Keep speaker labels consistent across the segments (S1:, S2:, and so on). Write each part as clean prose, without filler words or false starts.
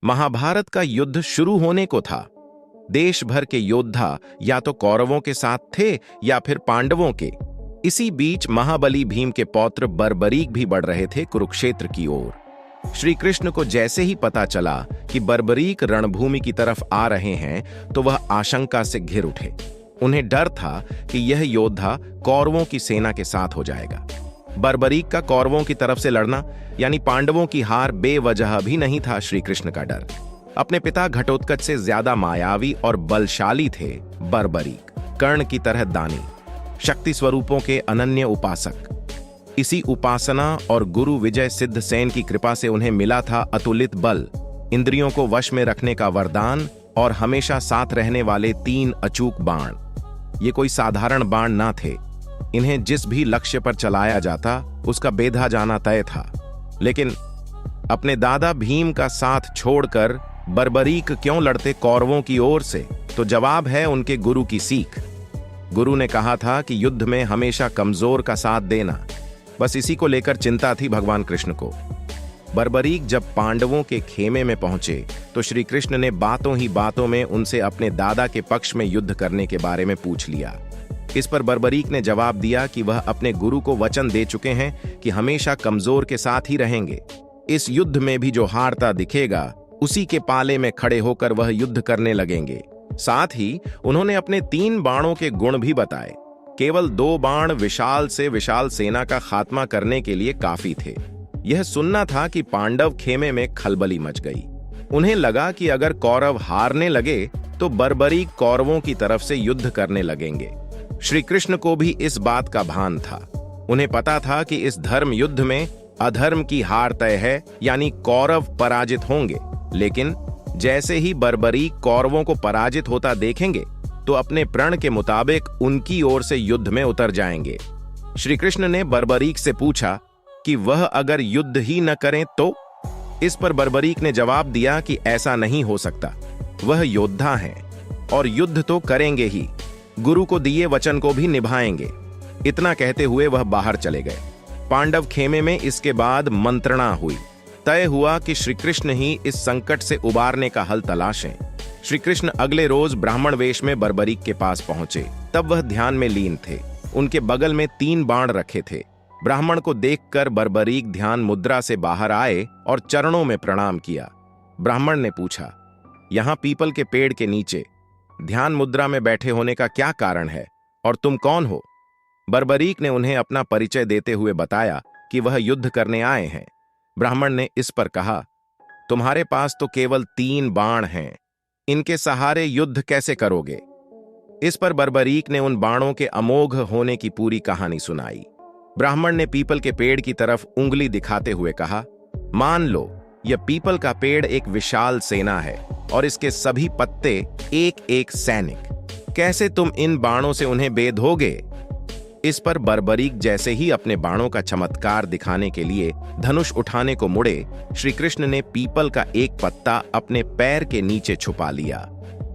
S1: महाभारत का युद्ध शुरू होने को था। देश भर के योद्धा या तो कौरवों के साथ थे या फिर पांडवों के। इसी बीच महाबली भीम के पौत्र बर्बरीक भी बढ़ रहे थे कुरुक्षेत्र की ओर। श्री कृष्ण को जैसे ही पता चला कि बर्बरीक रणभूमि की तरफ आ रहे हैं तो वह आशंका से घिर उठे। उन्हें डर था कि यह योद्धा कौरवों की सेना के साथ हो जाएगा। बर्बरीक का कौरवों की तरफ से लड़ना यानी पांडवों की हार बेवजह भी नहीं था श्री कृष्ण का डर। अपने पिता घटोत्कच से ज्यादा मायावी और बलशाली थे बर्बरीक, कर्ण की तरह दानी, शक्ति स्वरूपों के अनन्य उपासक। इसी उपासना और गुरु विजय सिद्ध सेन की कृपा से उन्हें मिला था अतुलित बल, इंद्रियों को वश में रखने का वरदान और हमेशा साथ रहने वाले 3 अचूक बाण। ये कोई साधारण बाण ना थे। इन्हें जिस भी लक्ष्य पर चलाया जाता उसका बेधा जाना तय था। लेकिन अपने दादा भीम का साथ छोड़कर बर्बरीक क्यों लड़ते कौरवों की ओर से? तो जवाब है उनके गुरु की सीख। गुरु ने कहा था कि युद्ध में हमेशा कमजोर का साथ देना। बस इसी को लेकर चिंता थी भगवान कृष्ण को। बर्बरीक जब पांडवों के खेमे में पहुंचे तो श्री कृष्ण ने बातों ही बातों में उनसे अपने दादा के पक्ष में युद्ध करने के बारे में पूछ लिया। इस पर बर्बरीक ने जवाब दिया कि वह अपने गुरु को वचन दे चुके हैं कि हमेशा कमजोर के साथ ही रहेंगे। इस युद्ध में भी जो हारता दिखेगा उसी के पाले में खड़े होकर वह युद्ध करने लगेंगे। साथ ही उन्होंने अपने 3 बाणों के गुण भी बताए। केवल 2 बाण विशाल से विशाल सेना का खात्मा करने के लिए काफी थे। यह सुनना था कि पांडव खेमे में खलबली मच गई। उन्हें लगा कि अगर कौरव हारने लगे तो बर्बरीक कौरवों की तरफ से युद्ध करने लगेंगे। श्री कृष्ण को भी इस बात का भान था। उन्हें पता था कि इस धर्म युद्ध में अधर्म की हार तय है, यानी कौरव पराजित होंगे। लेकिन जैसे ही बर्बरीक कौरवों को पराजित होता देखेंगे तो अपने प्रण के मुताबिक उनकी ओर से युद्ध में उतर जाएंगे। श्री कृष्ण ने बर्बरीक से पूछा कि वह अगर युद्ध ही न करें तो? इस पर बर्बरीक ने जवाब दिया कि ऐसा नहीं हो सकता। वह योद्धा हैं और युद्ध तो करेंगे ही, गुरु को दिए वचन को भी निभाएंगे। इतना कहते हुए वह बाहर चले गए। पांडव खेमे में इसके बाद मंत्रणा हुई। तय हुआ कि श्री कृष्ण ही इस संकट से उबारने का हल तलाशें। श्री कृष्ण अगले रोज ब्राह्मण वेश में बर्बरीक के पास पहुंचे। तब वह ध्यान में लीन थे। उनके बगल में 3 बाण रखे थे। ब्राह्मण को देखकर बर्बरीक ध्यान मुद्रा से बाहर आए और चरणों में प्रणाम किया। ब्राह्मण ने पूछा, यहां पीपल के पेड़ के नीचे ध्यान मुद्रा में बैठे होने का क्या कारण है और तुम कौन हो? बर्बरीक ने उन्हें अपना परिचय देते हुए बताया कि वह युद्ध करने आए हैं। ब्राह्मण ने इस पर कहा, तुम्हारे पास तो केवल 3 बाण हैं, इनके सहारे युद्ध कैसे करोगे? इस पर बर्बरीक ने उन बाणों के अमोघ होने की पूरी कहानी सुनाई। ब्राह्मण ने पीपल के पेड़ की तरफ उंगली दिखाते हुए कहा, मान लो यह पीपल का पेड़ एक विशाल सेना है और इसके सभी पत्ते एक सैनिक। कैसे तुम इन बाणों से उन्हें बेधोगे? इस पर बर्बरीक जैसे ही अपने बाणों का चमत्कार दिखाने के लिए धनुष उठाने को मुड़े, श्री कृष्ण ने पीपल का एक पत्ता अपने पैर के नीचे छुपा लिया।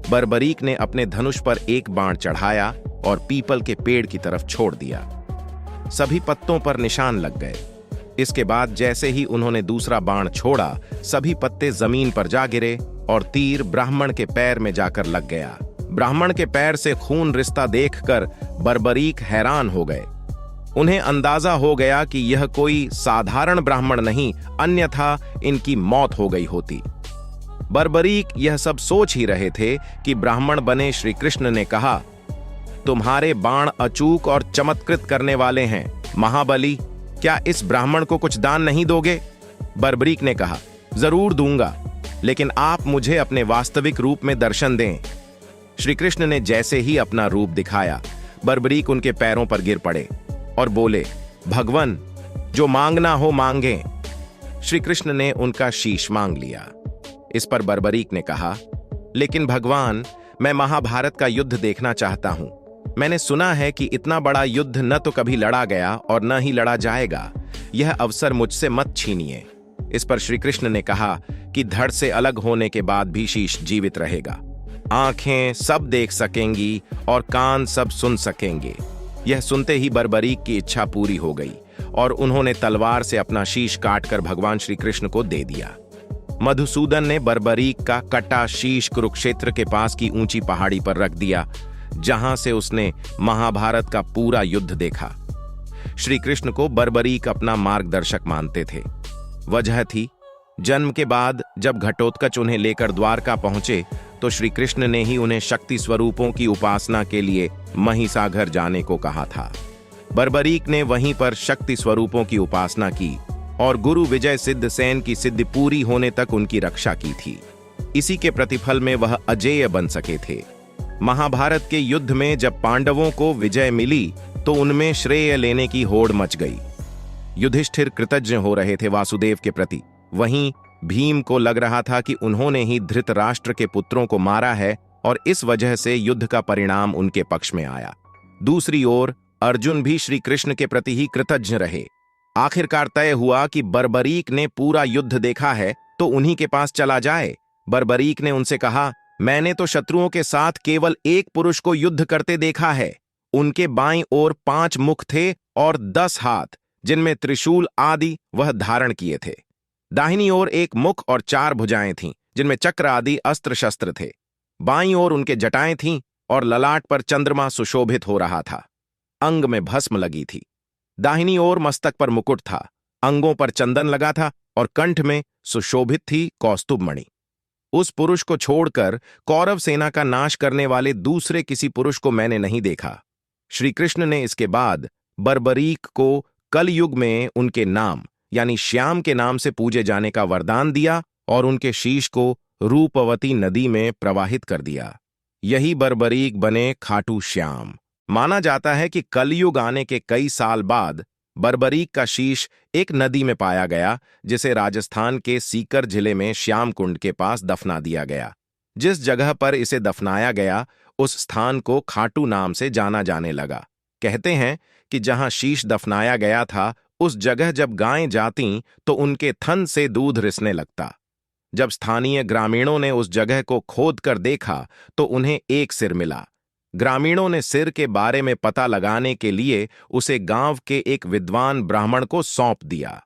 S1: बर्बरीक ने अपने धनुष पर एक बाण चढ़ाया और पीपल के पेड़ की तरफ छोड़ दिया। सभी पत्तों पर निशान लग गए। इसके बाद जैसे ही उन्होंने दूसरा बाण छोड़ा, सभी पत्ते जमीन पर जा गिरे और तीर ब्राह्मण के पैर में जाकर लग गया। ब्राह्मण के पैर से खून रिश्ता देखकर बर्बरीक हैरान हो गए। उन्हें अंदाजा हो गया कि यह कोई साधारण ब्राह्मण नहीं, अन्यथा इनकी मौत हो गई होती। बर्बरीक यह सब सोच ही रहे थे कि ब्राह्मण बने श्री कृष्ण ने कहा, तुम्हारे बाण अचूक और चमत्कृत करने वाले हैं महाबली, क्या इस ब्राह्मण को कुछ दान नहीं दोगे? बर्बरीक ने कहा, जरूर दूंगा, लेकिन आप मुझे अपने वास्तविक रूप में दर्शन दें। श्री कृष्ण ने जैसे ही अपना रूप दिखाया, बर्बरीक उनके पैरों पर गिर पड़े और बोले, भगवान, जो मांगना हो मांगे। श्री कृष्ण ने उनका शीश मांग लिया। इस पर बर्बरीक ने कहा, लेकिन भगवान, मैं महाभारत का युद्ध देखना चाहता हूं। मैंने सुना है कि इतना बड़ा युद्ध न तो कभी लड़ा गया और न ही लड़ा जाएगा। यह अवसर मुझसे मत छीनिए। इस पर श्री कृष्ण ने कहा कि धड़ से अलग होने के बाद भी शीश जीवित रहेगा। आंखें सब देख सकेंगी और कान सब सुन सकेंगे। यह सुनते ही बर्बरीक की इच्छा पूरी हो गई और उन्होंने तलवार से अपना शीश काटकर भगवान श्री कृष्ण को दे दिया। मधुसूदन ने बर्बरीक का कटा शीश कुरुक्षेत्र के पास की ऊंची पहाड़ी पर रख दिया, जहां से उसने महाभारत का पूरा युद्ध देखा। श्री कृष्ण को बर्बरीक अपना मार्गदर्शक मानते थे। वजह थी, जन्म के बाद जब घटोत्कच उन्हें लेकर द्वारका पहुंचे तो श्री कृष्ण ने ही उन्हें शक्ति स्वरूपों की उपासना के लिए महिसागर जाने को कहा था। बर्बरीक ने वहीं पर शक्ति स्वरूपों की उपासना की और गुरु विजय सिद्ध सेन की सिद्धि पूरी होने तक उनकी रक्षा की थी। इसी के प्रतिफल में वह अजेय बन सके थे। महाभारत के युद्ध में जब पांडवों को विजय मिली तो उनमें श्रेय लेने की होड़ मच गई। युधिष्ठिर कृतज्ञ हो रहे थे वासुदेव के प्रति, वहीं भीम को लग रहा था कि उन्होंने ही धृतराष्ट्र के पुत्रों को मारा है और इस वजह से युद्ध का परिणाम उनके पक्ष में आया। दूसरी ओर अर्जुन भी श्री कृष्ण के प्रति ही कृतज्ञ रहे। आखिरकार तय हुआ कि बर्बरीक ने पूरा युद्ध देखा है तो उन्हीं के पास चला जाए। बर्बरीक ने उनसे कहा, मैंने तो शत्रुओं के साथ केवल एक पुरुष को युद्ध करते देखा है। उनके बाईं ओर 5 मुख थे और 10 हाथ, जिनमें त्रिशूल आदि वह धारण किए थे। दाहिनी ओर 1 मुख और 4 भुजाएं थीं, जिनमें चक्र आदि अस्त्र शस्त्र थे। बाईं ओर उनके जटाएं थीं और ललाट पर चंद्रमा सुशोभित हो रहा था। अंग में भस्म लगी थी। दाहिनी ओर मस्तक पर मुकुट था, अंगों पर चंदन लगा था और कंठ में सुशोभित थी कौस्तुभ मणि। उस पुरुष को छोड़कर कौरव सेना का नाश करने वाले दूसरे किसी पुरुष को मैंने नहीं देखा। श्री कृष्ण ने इसके बाद बर्बरीक को कलयुग में उनके नाम यानी श्याम के नाम से पूजे जाने का वरदान दिया और उनके शीश को रूपवती नदी में प्रवाहित कर दिया। यही बर्बरीक बने खाटू श्याम। माना जाता है कि कलयुग आने के कई साल बाद बर्बरीक का शीश एक नदी में पाया गया, जिसे राजस्थान के सीकर जिले में श्याम कुंड के पास दफना दिया गया। जिस जगह पर इसे दफनाया गया उस स्थान को खाटू नाम से जाना जाने लगा। कहते हैं कि जहां शीश दफनाया गया था उस जगह जब गायें जातीं तो उनके थन से दूध रिसने लगता। जब स्थानीय ग्रामीणों ने उस जगह को खोद कर देखा तो उन्हें एक सिर मिला। ग्रामीणों ने सिर के बारे में पता लगाने के लिए उसे गांव के एक विद्वान ब्राह्मण को सौंप दिया।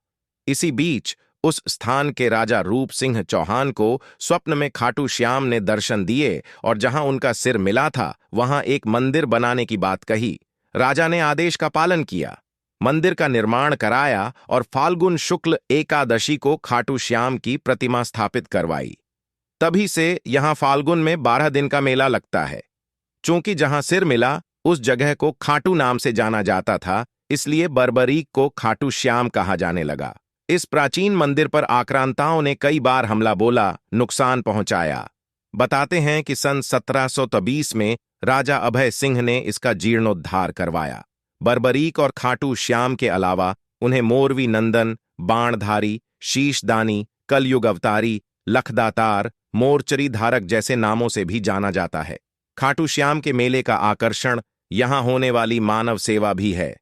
S1: इसी बीच उस स्थान के राजा रूप सिंह चौहान को स्वप्न में खाटू श्याम ने दर्शन दिए और जहां उनका सिर मिला था वहां एक मंदिर बनाने की बात कही। राजा ने आदेश का पालन किया, मंदिर का निर्माण कराया और फाल्गुन शुक्ल एकादशी को खाटू श्याम की प्रतिमा स्थापित करवाई। तभी से यहां फाल्गुन में 12 दिन का मेला लगता है। चूंकि जहां सिर मिला उस जगह को खाटू नाम से जाना जाता था, इसलिए बर्बरीक को खाटू श्याम कहा जाने लगा। इस प्राचीन मंदिर पर आक्रांताओं ने कई बार हमला बोला, नुकसान पहुंचाया। बताते हैं कि सन 1723 में राजा अभय सिंह ने इसका जीर्णोद्धार करवाया। बर्बरीक और खाटू श्याम के अलावा उन्हें मोरवी नंदन, बाणधारी, शीशदानी, कलयुग अवतारी, लखदातार, मोर्चरी धारक जैसे नामों से भी जाना जाता है। खाटू श्याम के मेले का आकर्षण यहां होने वाली मानव सेवा भी है।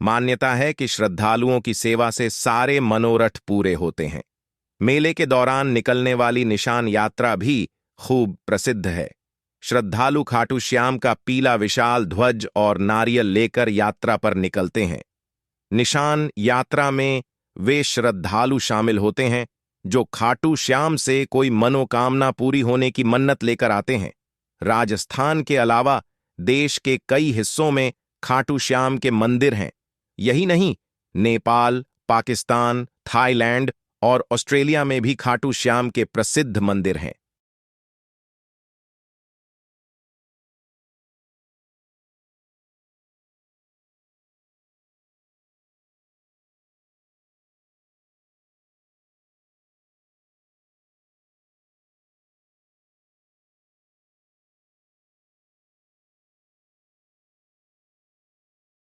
S1: मान्यता है कि श्रद्धालुओं की सेवा से सारे मनोरथ पूरे होते हैं। मेले के दौरान निकलने वाली निशान यात्रा भी खूब प्रसिद्ध है। श्रद्धालु खाटू श्याम का पीला विशाल ध्वज और नारियल लेकर यात्रा पर निकलते हैं। निशान यात्रा में वे श्रद्धालु शामिल होते हैं जो खाटू श्याम से कोई मनोकामना पूरी होने की मन्नत लेकर आते हैं। राजस्थान के अलावा देश के कई हिस्सों में खाटू श्याम के मंदिर हैं। यही नहीं, नेपाल, पाकिस्तान, थाईलैंड और ऑस्ट्रेलिया में भी खाटू श्याम के प्रसिद्ध मंदिर हैं।